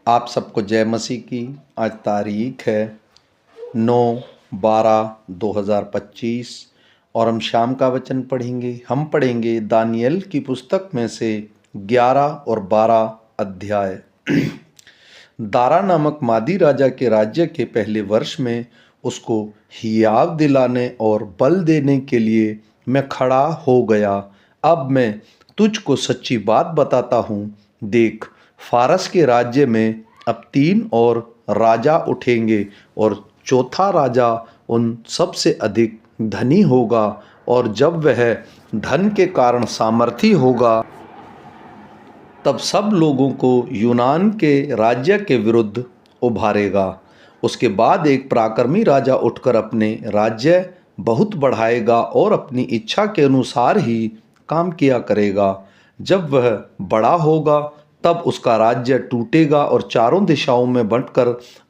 आप सबको जय मसीह की। आज तारीख है 9/12/2025 और हम शाम का वचन पढ़ेंगे। हम पढ़ेंगे दानियल की पुस्तक में से 11 और 12 अध्याय। दारा नामक मादी राजा के राज्य के पहले वर्ष में उसको हियाव दिलाने और बल देने के लिए मैं खड़ा हो गया। अब मैं तुझको सच्ची बात बताता हूँ। देख, फारस के राज्य में अब 3 और राजा उठेंगे और चौथा राजा उन सबसे अधिक धनी होगा, और जब वह धन के कारण सामर्थी होगा तब सब लोगों को यूनान के राज्य के विरुद्ध उभारेगा। उसके बाद एक पराक्रमी राजा उठकर अपने राज्य बहुत बढ़ाएगा और अपनी इच्छा के अनुसार ही काम किया करेगा। जब वह बड़ा होगा तब उसका राज्य टूटेगा और चारों दिशाओं में बंटकर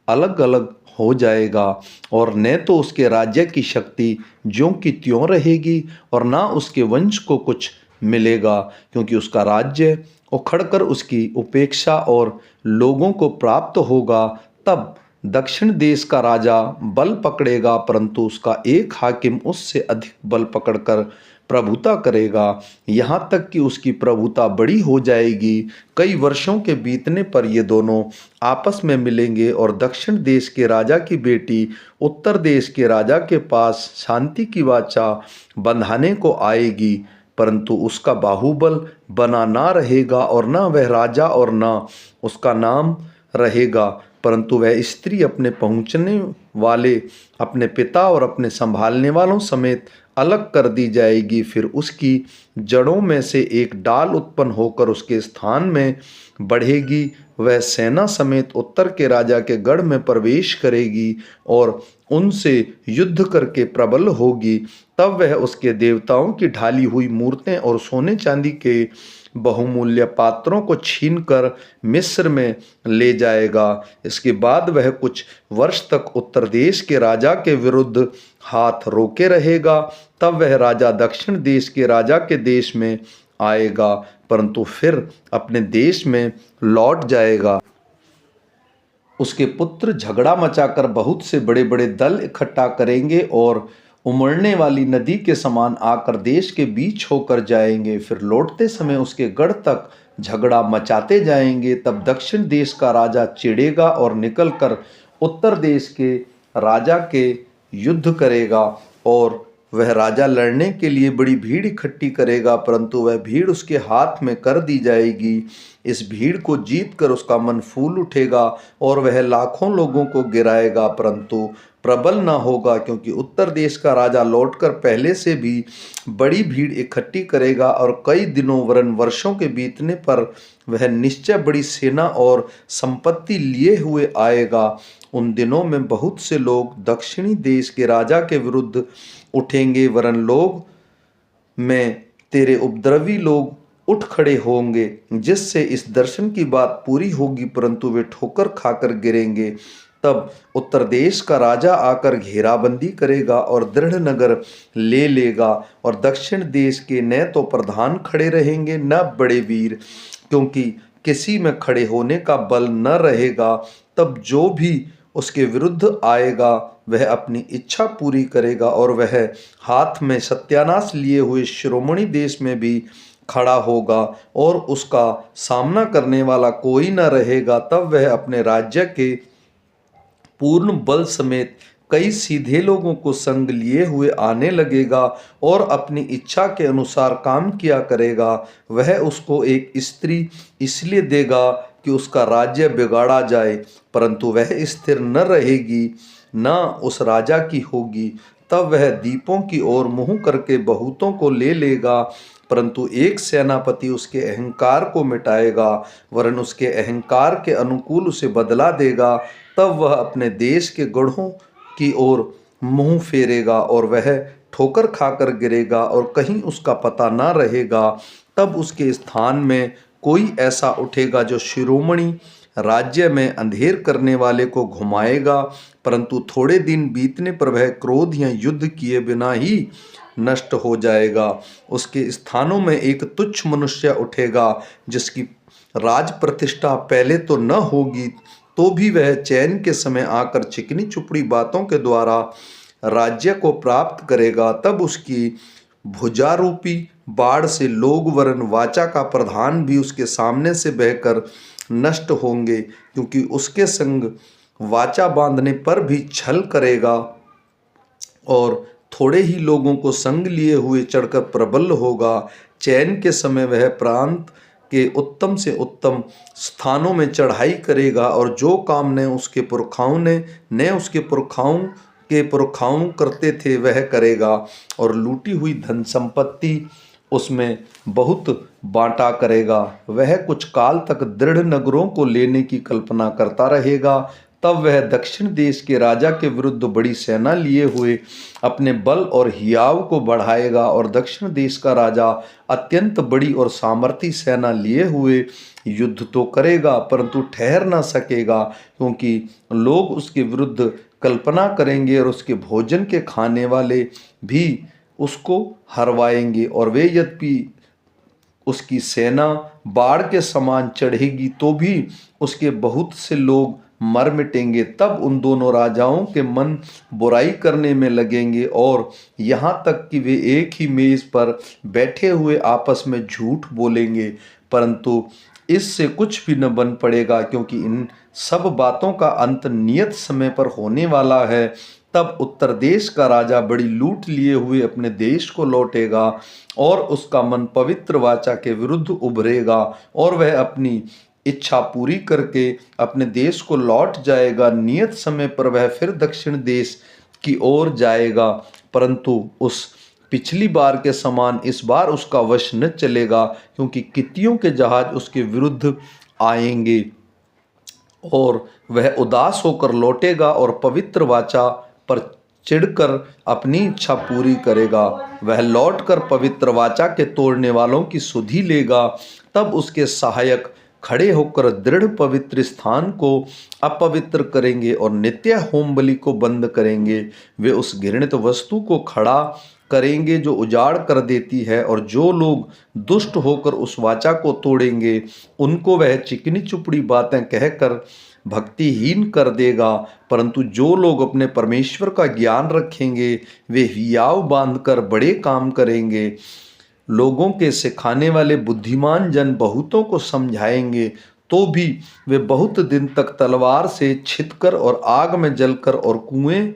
अलग अलग हो जाएगा, और न तो उसके राज्य की शक्ति ज्यों की त्यों रहेगी और न उसके वंश को कुछ मिलेगा, क्योंकि उसका राज्य उखड़कर उसकी उपेक्षा और लोगों को प्राप्त होगा। तब दक्षिण देश का राजा बल पकड़ेगा, परंतु उसका एक हाकिम उससे अधिक बल पकड़कर प्रभुता करेगा, यहाँ तक कि उसकी प्रभुता बड़ी हो जाएगी। कई वर्षों के बीतने पर ये दोनों आपस में मिलेंगे और दक्षिण देश के राजा की बेटी उत्तर देश के राजा के पास शांति की वाचा बंधाने को आएगी, परंतु उसका बाहुबल बना ना रहेगा और न वह राजा और न उसका नाम रहेगा, परंतु वह स्त्री अपने पहुँचने वाले, अपने पिता और अपने संभालने वालों समेत अलग कर दी जाएगी। फिर उसकी जड़ों में से एक डाल उत्पन्न होकर उसके स्थान में बढ़ेगी। वह सेना समेत उत्तर के राजा के गढ़ में प्रवेश करेगी और उनसे युद्ध करके प्रबल होगी। तब वह उसके देवताओं की ढाली हुई मूर्तें और सोने चांदी के बहुमूल्य पात्रों को छीनकर मिस्र में ले जाएगा। इसके बाद वह कुछ वर्ष तक उत्तर देश के राजा के विरुद्ध हाथ रोके रहेगा। तब वह राजा दक्षिण देश के राजा के देश में आएगा, परंतु फिर अपने देश में लौट जाएगा। उसके पुत्र झगड़ा मचाकर बहुत से बड़े बड़े दल इकट्ठा करेंगे और उमड़ने वाली नदी के समान आकर देश के बीच होकर जाएंगे। फिर लौटते समय उसके गढ़ तक झगड़ा मचाते जाएंगे। तब दक्षिण देश का राजा चिढ़ेगा और निकलकर उत्तर देश के राजा के युद्ध करेगा, और वह राजा लड़ने के लिए बड़ी भीड़ इकट्ठी करेगा, परंतु वह भीड़ उसके हाथ में कर दी जाएगी। इस भीड़ को जीतकर उसका मन फूल उठेगा और वह लाखों लोगों को गिराएगा, परंतु प्रबल न होगा, क्योंकि उत्तर देश का राजा लौटकर पहले से भी बड़ी भीड़ इकट्ठी करेगा और कई दिनों वरन वर्षों के बीतने पर वह निश्चय बड़ी सेना और संपत्ति लिए हुए आएगा। उन दिनों में बहुत से लोग दक्षिणी देश के राजा के विरुद्ध उठेंगे, वरन लोग में तेरे उपद्रवी लोग उठ खड़े होंगे, जिससे इस दर्शन की बात पूरी होगी, परंतु वे ठोकर खाकर गिरेंगे। तब उत्तर देश का राजा आकर घेराबंदी करेगा और दृढ़ नगर ले लेगा, और दक्षिण देश के न तो प्रधान खड़े रहेंगे न बड़े वीर, क्योंकि किसी में खड़े होने का बल न रहेगा। तब जो भी उसके विरुद्ध आएगा वह अपनी इच्छा पूरी करेगा, और वह हाथ में सत्यानाश लिए हुए शिरोमणि देश में भी खड़ा होगा और उसका सामना करने वाला कोई न रहेगा। तब वह अपने राज्य के पूर्ण बल समेत कई सीधे लोगों को संग लिए हुए आने लगेगा और अपनी इच्छा के अनुसार काम किया करेगा। वह उसको एक स्त्री इसलिए देगा कि उसका राज्य बिगाड़ा जाए, परंतु वह स्थिर न रहेगी, न उस राजा की होगी। तब वह दीपों की ओर मुँह करके बहुतों को ले लेगा, परंतु एक सेनापति उसके अहंकार को मिटाएगा, वरन उसके अहंकार के अनुकूल उसे बदला देगा। तब वह अपने देश के गढ़ों की ओर मुंह फेरेगा और वह ठोकर खाकर गिरेगा और कहीं उसका पता ना रहेगा। तब उसके स्थान में कोई ऐसा उठेगा जो शिरोमणि राज्य में अंधेर करने वाले को घुमाएगा, परंतु थोड़े दिन बीतने पर वह क्रोध या युद्ध किए बिना ही नष्ट हो जाएगा। उसके स्थानों में एक तुच्छ मनुष्य उठेगा जिसकी राज प्रतिष्ठा पहले तो न होगी तो भी वह चैन के समय आकर चिकनी चुपड़ी बातों के द्वारा राज्य को प्राप्त करेगा। तब उसकी भुजारूपी बाढ़ से लोग वरन वाचा का प्रधान भी उसके सामने से बहकर नष्ट होंगे, क्योंकि उसके संग वाचा बांधने पर भी छल करेगा और थोड़े ही लोगों को संग लिए हुए चढ़कर प्रबल होगा। चैन के समय वह प्रांत के उत्तम से उत्तम स्थानों में चढ़ाई करेगा और जो काम ने उसके पुरखाओं करते थे वह करेगा, और लूटी हुई धन संपत्ति उसमें बहुत बांटा करेगा। वह कुछ काल तक दृढ़ नगरों को लेने की कल्पना करता रहेगा। तब वह दक्षिण देश के राजा के विरुद्ध बड़ी सेना लिए हुए अपने बल और हियाव को बढ़ाएगा, और दक्षिण देश का राजा अत्यंत बड़ी और सामर्थी सेना लिए हुए युद्ध तो करेगा परंतु ठहर न सकेगा, क्योंकि लोग उसके विरुद्ध कल्पना करेंगे और उसके भोजन के खाने वाले भी उसको हरवाएंगे। और वे यद्यपि उसकी सेना बाढ़ के समान चढ़ेगी तो भी उसके बहुत से लोग मर मिटेंगे। तब उन दोनों राजाओं के मन बुराई करने में लगेंगे और यहाँ तक कि वे एक ही मेज पर बैठे हुए आपस में झूठ बोलेंगे, परंतु इससे कुछ भी न बन पड़ेगा, क्योंकि इन सब बातों का अंत नियत समय पर होने वाला है। तब उत्तर देश का राजा बड़ी लूट लिए हुए अपने देश को लौटेगा और उसका मन पवित्र वाचा के विरुद्ध उभरेगा, और वह अपनी इच्छा पूरी करके अपने देश को लौट जाएगा। नियत समय पर वह फिर दक्षिण देश की ओर जाएगा, परंतु उस पिछली बार के समान इस बार उसका वश न चलेगा, क्योंकि कित्तियों के जहाज उसके विरुद्ध आएंगे और वह उदास होकर लौटेगा और पवित्र वाचा पर चिढ़कर अपनी इच्छा पूरी करेगा। वह लौटकर पवित्र वाचा के तोड़ने वालों की सुधि लेगा। तब उसके सहायक खड़े होकर दृढ़ पवित्र स्थान को अपवित्र करेंगे और नित्य होम बलि को बंद करेंगे। वे उस घृणित वस्तु को खड़ा करेंगे जो उजाड़ कर देती है, और जो लोग दुष्ट होकर उस वाचा को तोड़ेंगे उनको वह चिकनी चुपड़ी बातें कहकर भक्तिहीन कर देगा। परंतु जो लोग अपने परमेश्वर का ज्ञान रखेंगे वे हियाव बांधकर बड़े काम करेंगे। लोगों के सिखाने वाले बुद्धिमान जन बहुतों को समझाएंगे तो भी वे बहुत दिन तक तलवार से छिदकर और आग में जलकर और कुएं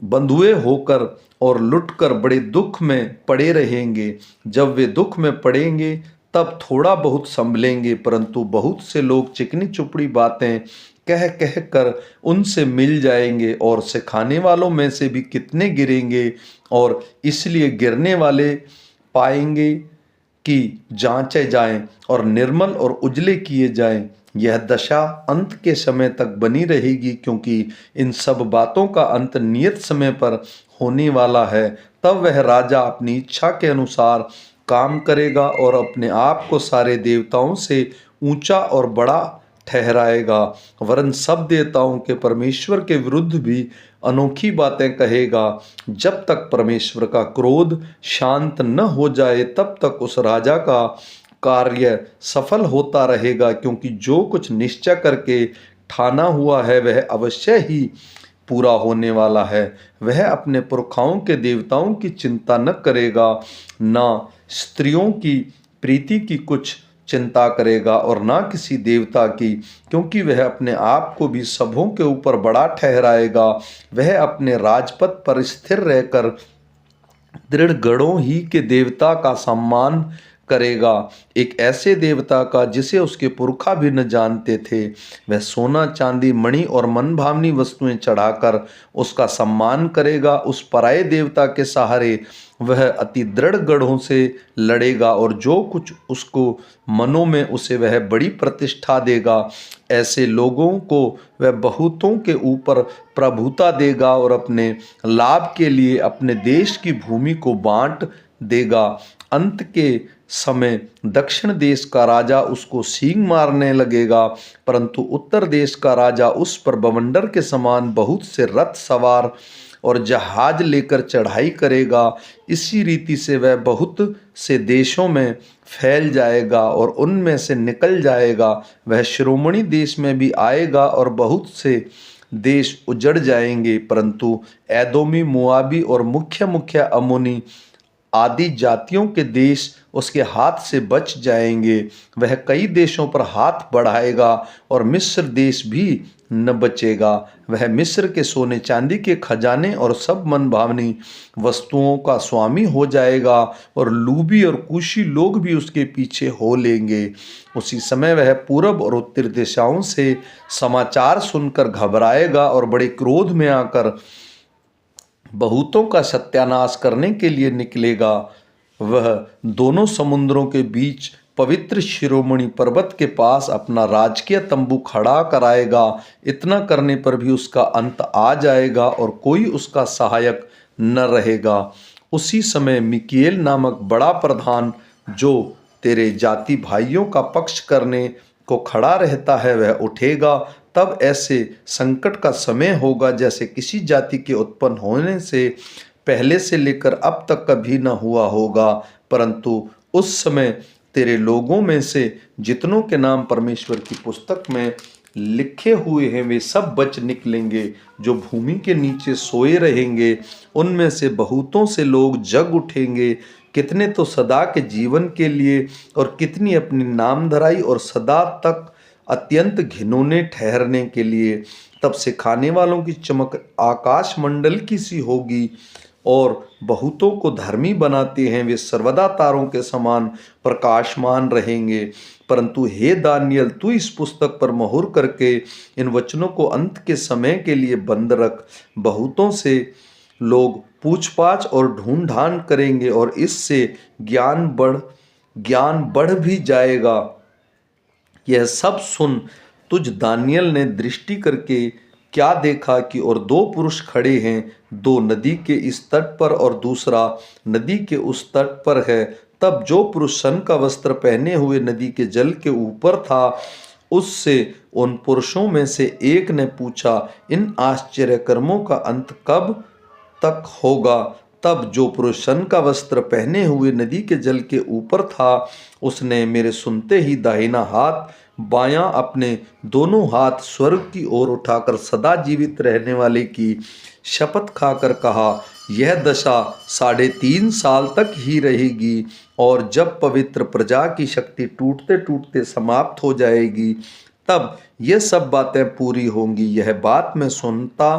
बंधुए होकर और लुटकर बड़े दुख में पड़े रहेंगे। जब वे दुख में पड़ेंगे तब थोड़ा बहुत संभलेंगे, परंतु बहुत से लोग चिकनी चुपड़ी बातें कह कह कर उनसे मिल जाएंगे और सिखाने वालों में से भी कितने गिरेंगे, और इसलिए गिरने वाले पाएंगे कि जांचे जाएं और निर्मल और उजले किए जाएं। यह दशा अंत के समय तक बनी रहेगी, क्योंकि इन सब बातों का अंत नियत समय पर होने वाला है। तब वह राजा अपनी इच्छा के अनुसार काम करेगा और अपने आप को सारे देवताओं से ऊंचा और बड़ा ठहराएगा, वरन सब देवताओं के परमेश्वर के विरुद्ध भी अनोखी बातें कहेगा। जब तक परमेश्वर का क्रोध शांत न हो जाए तब तक उस राजा का कार्य सफल होता रहेगा, क्योंकि जो कुछ निश्चय करके ठाना हुआ है वह अवश्य ही पूरा होने वाला है। वह अपने पुरखाओं के देवताओं की चिंता न करेगा, न स्त्रियों की प्रीति की कुछ चिंता करेगा और ना किसी देवता की, क्योंकि वह अपने आप को भी सबों के ऊपर बड़ा ठहराएगा। वह अपने राजपद पर स्थिर रहकर दृढ़ गढ़ों ही के देवता का सम्मान करेगा, एक ऐसे देवता का जिसे उसके पुरखा भी न जानते थे। वह सोना चांदी मणि और मनभावनी वस्तुएं चढ़ाकर उसका सम्मान करेगा। उस पराये देवता के सहारे वह अति दृढ़ गढ़ों से लड़ेगा और जो कुछ उसको मनों में उसे वह बड़ी प्रतिष्ठा देगा। ऐसे लोगों को वह बहुतों के ऊपर प्रभुता देगा और अपने लाभ के लिए अपने देश की भूमि को बांट देगा। अंत के समय दक्षिण देश का राजा उसको सींग मारने लगेगा, परंतु उत्तर देश का राजा उस पर बवंडर के समान बहुत से रथ सवार और जहाज लेकर चढ़ाई करेगा। इसी रीति से वह बहुत से देशों में फैल जाएगा और उनमें से निकल जाएगा। वह शिरोमणि देश में भी आएगा और बहुत से देश उजड़ जाएंगे, परंतु एदोमी, मोआबी और मुख्य मुख्य अम्मोनी आदि जातियों के देश उसके हाथ से बच जाएंगे। वह कई देशों पर हाथ बढ़ाएगा और मिस्र देश भी न बचेगा। वह मिस्र के सोने चांदी के खजाने और सब मनभावनी वस्तुओं का स्वामी हो जाएगा और लूबी और कूशी लोग भी उसके पीछे हो लेंगे। उसी समय वह पूरब और उत्तर दिशाओं से समाचार सुनकर घबराएगा और बड़े क्रोध में आकर बहुतों का सत्यानाश करने के लिए निकलेगा। वह दोनों समुद्रों के बीच पवित्र शिरोमणि पर्वत के पास अपना राजकीय तंबू खड़ा कराएगा। इतना करने पर भी उसका अंत आ जाएगा और कोई उसका सहायक न रहेगा। उसी समय मिकाएल नामक बड़ा प्रधान, जो तेरे जाति भाइयों का पक्ष करने को खड़ा रहता है, वह उठेगा। तब ऐसे संकट का समय होगा जैसे किसी जाति के उत्पन्न होने से पहले से लेकर अब तक कभी न हुआ होगा। परंतु उस समय तेरे लोगों में से जितनों के नाम परमेश्वर की पुस्तक में लिखे हुए हैं वे सब बच निकलेंगे। जो भूमि के नीचे सोए रहेंगे उनमें से बहुतों से लोग जग उठेंगे। कितने तो सदा के जीवन के लिए और कितनी अपनी नामधराई और सदा तक अत्यंत घिनौने ठहरने के लिए। तब से खाने वालों की चमक आकाश मंडल की सी होगी और बहुतों को धर्मी बनाते हैं वे सर्वदा तारों के समान प्रकाशमान रहेंगे। परंतु हे दानियल, तू इस पुस्तक पर मोहर करके इन वचनों को अंत के समय के लिए बंद रख। बहुतों से लोग पूछपाछ और ढूंढ ढांड करेंगे और इससे ज्ञान बढ़ भी जाएगा। यह सब सुन तुझ दानियल ने दृष्टि करके क्या देखा कि और दो पुरुष खड़े हैं, दो नदी के इस तट पर और दूसरा नदी के उस तट पर है। तब जो पुरुष सन का वस्त्र पहने हुए नदी के जल के ऊपर था, उससे उन पुरुषों में से एक ने पूछा, इन आश्चर्य कर्मों का अंत कब तक होगा? तब जो पुरुष सन का वस्त्र पहने हुए नदी के जल के ऊपर था, उसने मेरे सुनते ही दाहिना हाथ बायां अपने दोनों हाथ स्वर्ग की ओर उठाकर सदा जीवित रहने वाले की शपथ खाकर कहा, यह दशा 3.5 साल तक ही रहेगी और जब पवित्र प्रजा की शक्ति टूटते टूटते समाप्त हो जाएगी तब ये सब बातें पूरी होंगी। यह बात मैं सुनता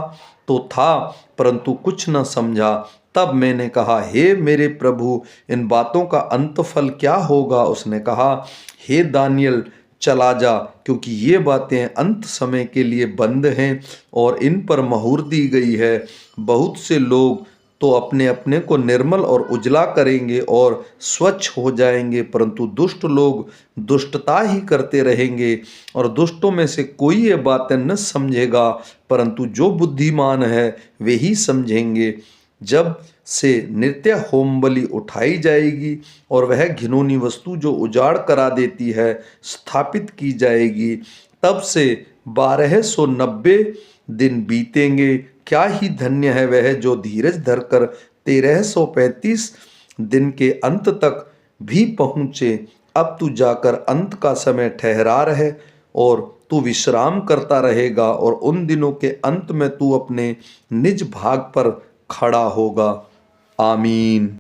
तो था परंतु कुछ न समझा। तब मैंने कहा, हे मेरे प्रभु, इन बातों का अंत फल क्या होगा? उसने कहा, हे दानियल, चला जा, क्योंकि ये बातें अंत समय के लिए बंद हैं और इन पर मोहर दी गई है। बहुत से लोग तो अपने अपने को निर्मल और उजला करेंगे और स्वच्छ हो जाएंगे, परंतु दुष्ट लोग दुष्टता ही करते रहेंगे और दुष्टों में से कोई ये बातें न समझेगा, परंतु जो बुद्धिमान है वे ही समझेंगे। जब से नित्य होम बलि उठाई जाएगी और वह घिनौनी वस्तु जो उजाड़ करा देती है स्थापित की जाएगी, तब से 1290 दिन बीतेंगे। क्या ही धन्य है वह जो धीरज धरकर 1335 दिन के अंत तक भी पहुँचे। अब तू जाकर अंत का समय ठहरा रहे और तू विश्राम करता रहेगा और उन दिनों के अंत में तू अपने निज भाग पर खड़ा होगा। आमीन।